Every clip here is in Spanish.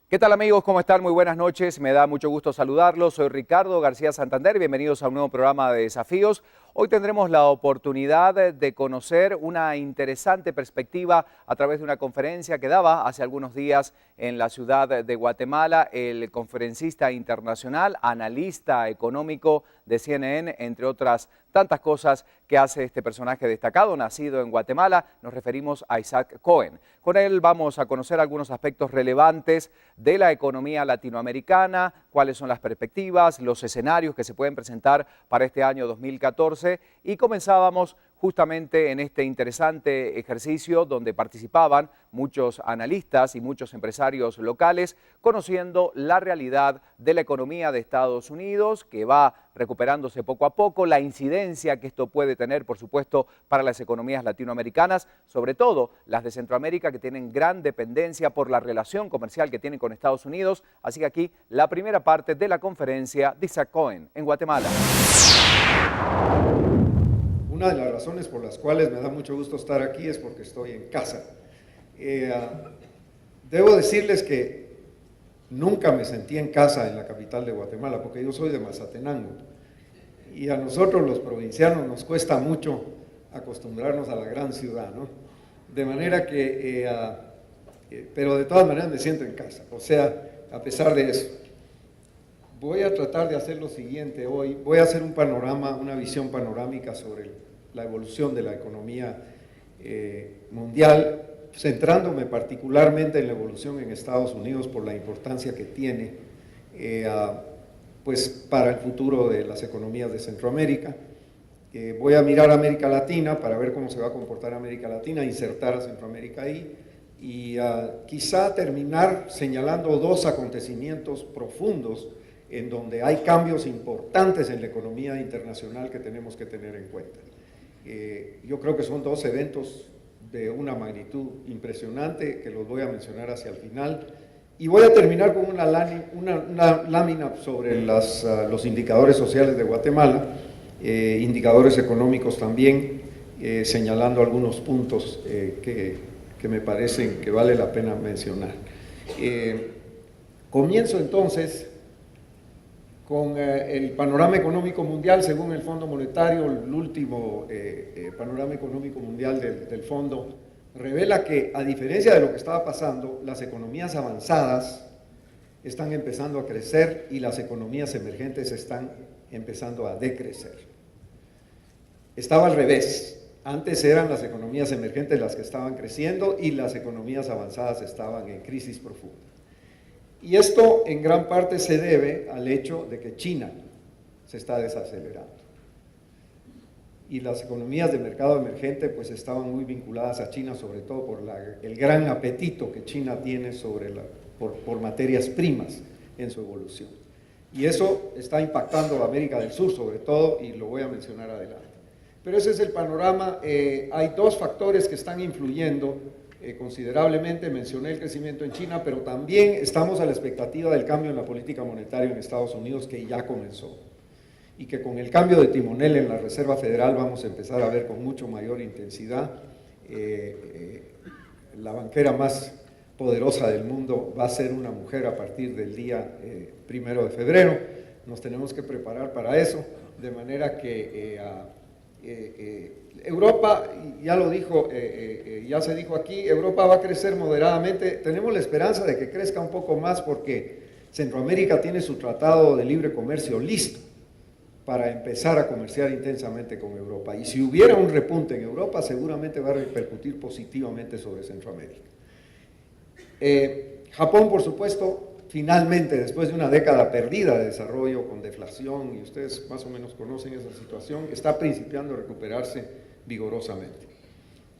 ¿Qué tal amigos? ¿Cómo están? Muy buenas noches. Me da mucho gusto saludarlos. Soy Ricardo García Santander. Bienvenidos a un nuevo programa de Desafíos. Hoy tendremos la oportunidad de conocer una interesante perspectiva a través de una conferencia que daba hace algunos días en la ciudad de Guatemala el conferencista internacional, analista económico de CNN, entre otras tantas cosas que hace este personaje destacado, nacido en Guatemala. Nos referimos a Isaac Cohen. Con él vamos a conocer algunos aspectos relevantes de la economía latinoamericana, cuáles son las perspectivas, los escenarios que se pueden presentar para este año 2014 y comenzábamos justamente en este interesante ejercicio donde participaban muchos analistas y muchos empresarios locales, conociendo la realidad de la economía de Estados Unidos, que va recuperándose poco a poco, la incidencia que esto puede tener, por supuesto, para las economías latinoamericanas, sobre todo las de Centroamérica, que tienen gran dependencia por la relación comercial que tienen con Estados Unidos. Así que aquí la primera parte de la conferencia de Isaac Cohen en Guatemala. Una de las razones por las cuales me da mucho gusto estar aquí es porque estoy en casa. Debo decirles que nunca me sentí en casa en la capital de Guatemala, porque yo soy de Mazatenango. Y a nosotros los provincianos nos cuesta mucho acostumbrarnos a la gran ciudad, ¿no? De manera que, pero de todas maneras me siento en casa. O sea, a pesar de eso, voy a tratar de hacer lo siguiente hoy. Voy a hacer un panorama, una visión panorámica sobre la evolución de la economía mundial, centrándome particularmente en la evolución en Estados Unidos por la importancia que tiene pues para el futuro de las economías de Centroamérica. Voy a mirar a América Latina para ver cómo se va a comportar América Latina, insertar a Centroamérica ahí y quizá terminar señalando dos acontecimientos profundos en donde hay cambios importantes en la economía internacional que tenemos que tener en cuenta. Yo creo que son dos eventos de una magnitud impresionante que los voy a mencionar hacia el final. Y voy a terminar con una lámina sobre los indicadores sociales de Guatemala, indicadores económicos también, señalando algunos puntos que me parecen que vale la pena mencionar. Comienzo entonces con el panorama económico mundial. Según el Fondo Monetario, el último panorama económico mundial del fondo revela que, a diferencia de lo que estaba pasando, las economías avanzadas están empezando a crecer y las economías emergentes están empezando a decrecer. Estaba al revés. Antes eran las economías emergentes las que estaban creciendo y las economías avanzadas estaban en crisis profunda. Y esto en gran parte se debe al hecho de que China se está desacelerando. Y las economías de mercado emergente pues estaban muy vinculadas a China, sobre todo por el gran apetito que China tiene por materias primas en su evolución. Y eso está impactando a América del Sur sobre todo, y lo voy a mencionar adelante. Pero ese es el panorama. Hay dos factores que están influyendo considerablemente. Mencioné el crecimiento en China, pero también estamos a la expectativa del cambio en la política monetaria en Estados Unidos, que ya comenzó, y que con el cambio de timonel en la Reserva Federal vamos a empezar a ver con mucho mayor intensidad. La banquera más poderosa del mundo va a ser una mujer a partir del día 1 de febrero. Nos tenemos que preparar para eso, de manera que Europa, ya lo dijo, ya se dijo aquí, Europa va a crecer moderadamente. Tenemos la esperanza de que crezca un poco más porque Centroamérica tiene su tratado de libre comercio listo para empezar a comerciar intensamente con Europa. Y si hubiera un repunte en Europa, seguramente va a repercutir positivamente sobre Centroamérica. Japón, por supuesto, finalmente, después de una década perdida de desarrollo con deflación, y ustedes más o menos conocen esa situación, está principiando a recuperarse vigorosamente.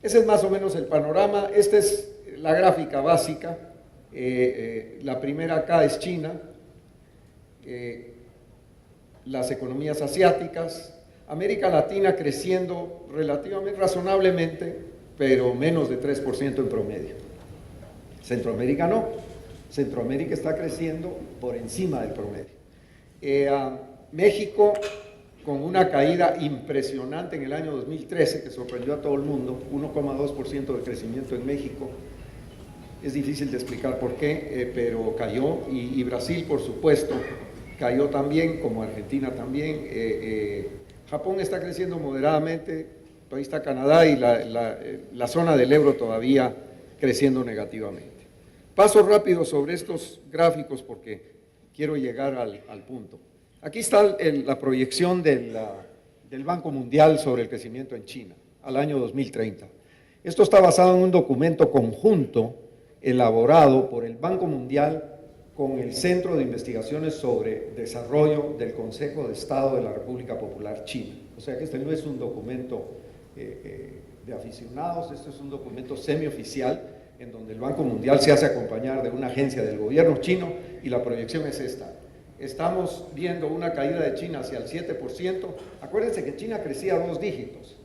Ese es más o menos el panorama. Esta es la gráfica básica. La primera acá es China, las economías asiáticas, América Latina creciendo relativamente, razonablemente, pero menos de 3% en promedio. Centroamérica no. Centroamérica está creciendo por encima del promedio. México, con una caída impresionante en el año 2013, que sorprendió a todo el mundo, 1,2% de crecimiento en México. Es difícil de explicar por qué, pero cayó, y Brasil, por supuesto, cayó también, como Argentina también. Japón está creciendo moderadamente, ahí está Canadá y la zona del euro todavía creciendo negativamente. Paso rápido sobre estos gráficos porque quiero llegar al punto. Aquí está la proyección del Banco Mundial sobre el crecimiento en China al año 2030. Esto está basado en un documento conjunto elaborado por el Banco Mundial con el Centro de Investigaciones sobre Desarrollo del Consejo de Estado de la República Popular China. O sea que este no es un documento de aficionados, este es un documento semioficial en donde el Banco Mundial se hace acompañar de una agencia del gobierno chino y la proyección es esta. Estamos viendo una caída de China hacia el 7%. Acuérdense que China crecía a 2 dígitos,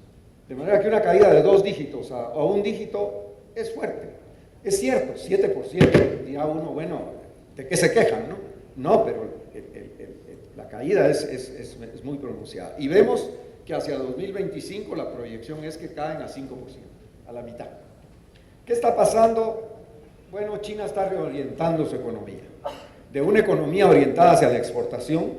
de manera que una caída de 2 dígitos a 1 dígito es fuerte. Es cierto, 7%, dirá uno, bueno, ¿de qué se quejan, no? No, pero la caída es muy pronunciada. Y vemos que hacia 2025 la proyección es que caen a 5%, a la mitad. ¿Qué está pasando? Bueno, China está reorientando su economía. De una economía orientada hacia la exportación,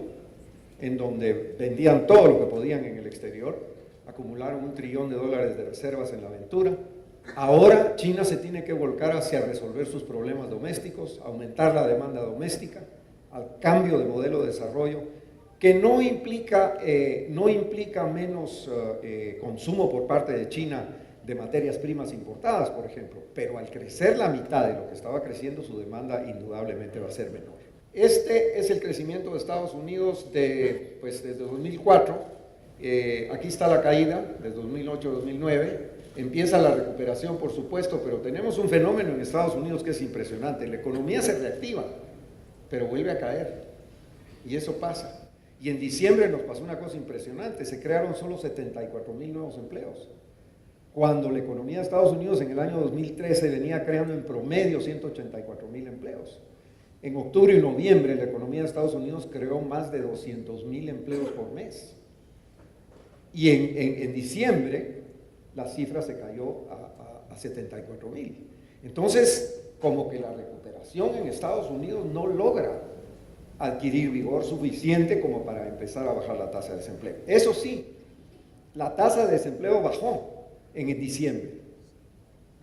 en donde vendían todo lo que podían en el exterior, acumularon $1 trillón de reservas en la aventura. Ahora China se tiene que volcar hacia resolver sus problemas domésticos, aumentar la demanda doméstica, al cambio de modelo de desarrollo, que no implica menos consumo por parte de China de materias primas importadas, por ejemplo, pero al crecer la mitad de lo que estaba creciendo, su demanda indudablemente va a ser menor. Este es el crecimiento de Estados Unidos desde 2004, aquí está la caída, desde 2008 a 2009, empieza la recuperación, por supuesto, pero tenemos un fenómeno en Estados Unidos que es impresionante, la economía se reactiva, pero vuelve a caer, y eso pasa. Y en diciembre nos pasó una cosa impresionante, se crearon solo 74,000 nuevos empleos, cuando la economía de Estados Unidos en el año 2013 venía creando en promedio 184,000 empleos. En octubre y noviembre la economía de Estados Unidos creó más de 200,000 empleos por mes. Y en diciembre la cifra se cayó a 74,000. Entonces, como que la recuperación en Estados Unidos no logra adquirir vigor suficiente como para empezar a bajar la tasa de desempleo. Eso sí, la tasa de desempleo bajó en diciembre.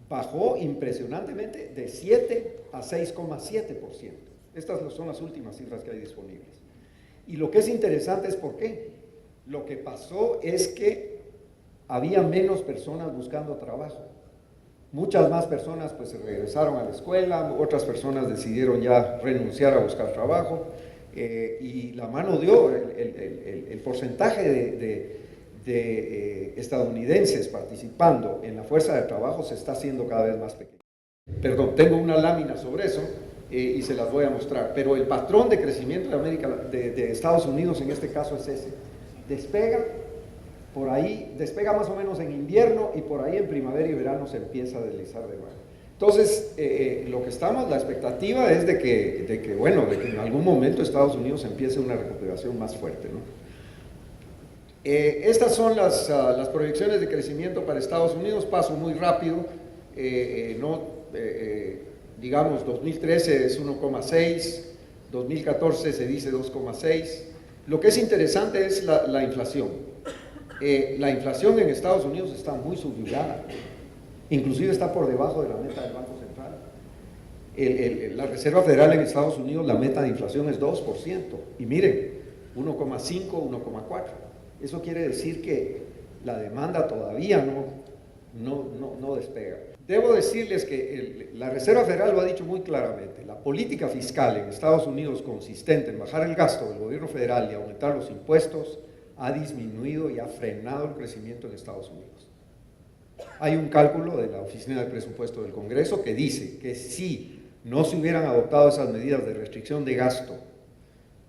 Bajó impresionantemente de 7 a 6,7%. Estas son las últimas cifras que hay disponibles. Y lo que es interesante es por qué. Lo que pasó es que había menos personas buscando trabajo. Muchas más personas pues se regresaron a la escuela, otras personas decidieron ya renunciar a buscar trabajo y la mano dio, el porcentaje de estadounidenses participando en la fuerza de trabajo se está haciendo cada vez más pequeño. Perdón, tengo una lámina sobre eso y se las voy a mostrar, pero el patrón de crecimiento de Estados Unidos en este caso es ese. Despega, por ahí, despega más o menos en invierno y por ahí en primavera y verano se empieza a deslizar de nuevo. Entonces, la expectativa es de que en algún momento Estados Unidos empiece una recuperación más fuerte, ¿no? Estas son las proyecciones de crecimiento para Estados Unidos, paso muy rápido, digamos 2013 es 1,6, 2014 se dice 2,6. Lo que es interesante es la inflación. La inflación en Estados Unidos está muy subyugada, inclusive está por debajo de la meta del Banco Central. La Reserva Federal en Estados Unidos, la meta de inflación es 2%, y miren, 1,5, 1,4. Eso quiere decir que la demanda todavía no despega. Debo decirles que la Reserva Federal lo ha dicho muy claramente, la política fiscal en Estados Unidos consistente en bajar el gasto del gobierno federal y aumentar los impuestos ha disminuido y ha frenado el crecimiento en Estados Unidos. Hay un cálculo de la Oficina de Presupuesto del Congreso que dice que si no se hubieran adoptado esas medidas de restricción de gasto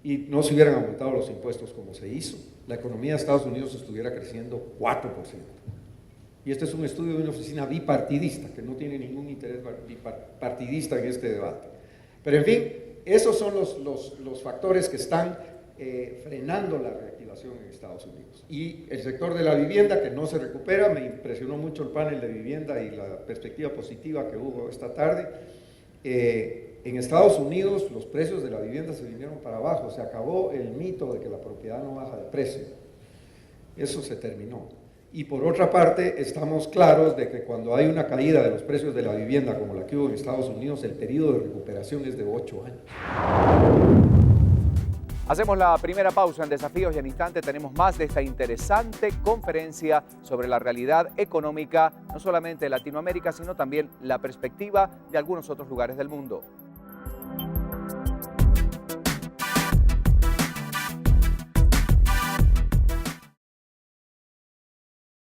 y no se hubieran aumentado los impuestos como se hizo, la economía de Estados Unidos estuviera creciendo 4%. Y este es un estudio de una oficina bipartidista, que no tiene ningún interés bipartidista en este debate. Pero en fin, esos son los factores que están frenando la reactivación en Estados Unidos. Y el sector de la vivienda, que no se recupera, me impresionó mucho el panel de vivienda y la perspectiva positiva que hubo esta tarde. En Estados Unidos los precios de la vivienda se vinieron para abajo, se acabó el mito de que la propiedad no baja de precio. Eso se terminó. Y por otra parte, estamos claros de que cuando hay una caída de los precios de la vivienda como la que hubo en Estados Unidos, el periodo de recuperación es de 8 años. Hacemos la primera pausa en Desafíos y en instante tenemos más de esta interesante conferencia sobre la realidad económica, no solamente de Latinoamérica, sino también la perspectiva de algunos otros lugares del mundo.